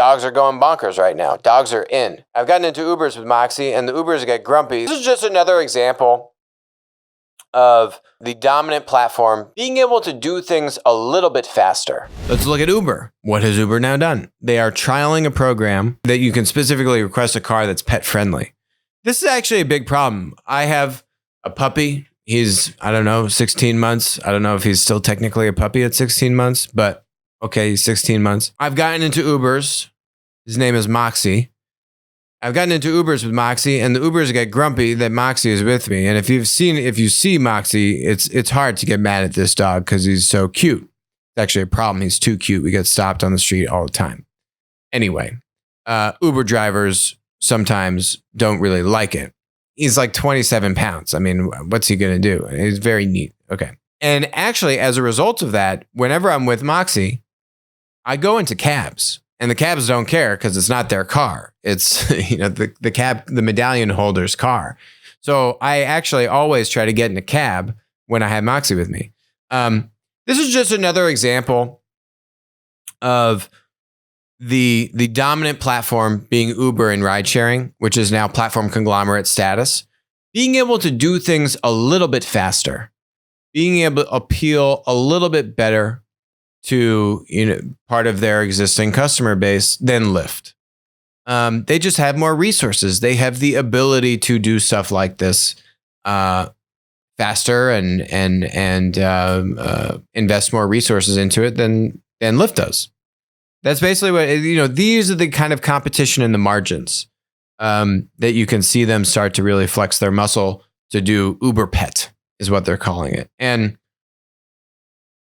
Dogs are going bonkers right now. Dogs are in. I've gotten into Ubers with Moxie, and the Ubers get grumpy. This is just another example of the dominant platform being able to do things a little bit faster. Let's look at Uber. What has Uber now done? They are trialing a program that you can specifically request a car that's pet friendly. This is actually a big problem. I have a puppy. He's, 16 months. I don't know if he's still technically a puppy at 16 months, but okay, he's 16 months. I've gotten into Ubers. His name is Moxie. I've gotten into Ubers with Moxie, and the Ubers get grumpy that Moxie is with me. And if you see Moxie, it's hard to get mad at this dog because he's so cute. It's actually a problem. He's too cute. We get stopped on the street all the time. Anyway, Uber drivers sometimes don't really like it. He's like 27 pounds. I mean, what's he going to do? He's very neat. Okay. And actually, as a result of that, whenever I'm with Moxie, I go into cabs. And the cabs don't care because it's not their car. It's the medallion holder's car. So I actually always try to get in a cab when I have Moxie with me. This is just another example of the dominant platform being Uber in ride sharing, which is now platform conglomerate status, being able to do things a little bit faster, being able to appeal a little bit better to part of their existing customer base than Lyft. They just have more resources. They have the ability to do stuff like this faster and invest more resources into it than Lyft does. That's basically what these are the kind of competition in the margins that you can see them start to really flex their muscle to do. Uber Pet is what they're calling it, and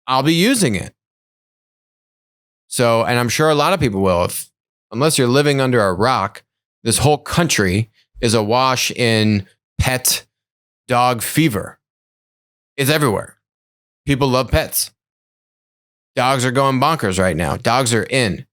I'll be using it. So, and I'm sure a lot of people will, unless you're living under a rock. This whole country is awash in pet dog fever. It's everywhere. People love pets. Dogs are going bonkers right now. Dogs are in.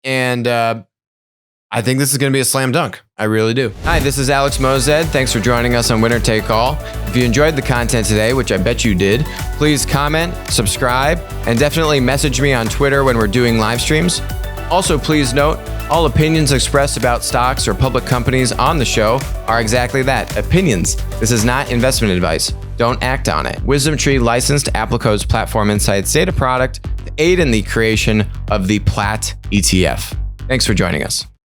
And I think this is going to be a slam dunk. I really do. Hi, this is Alex Mozed. Thanks for joining us on Winner Take All. If you enjoyed the content today, which I bet you did, please comment, subscribe, and definitely message me on Twitter when we're doing live streams. Also, please note, all opinions expressed about stocks or public companies on the show are exactly that, opinions. This is not investment advice. Don't act on it. WisdomTree licensed Applico's Platform Insights data product to aid in the creation of the Plat ETF. Thanks for joining us.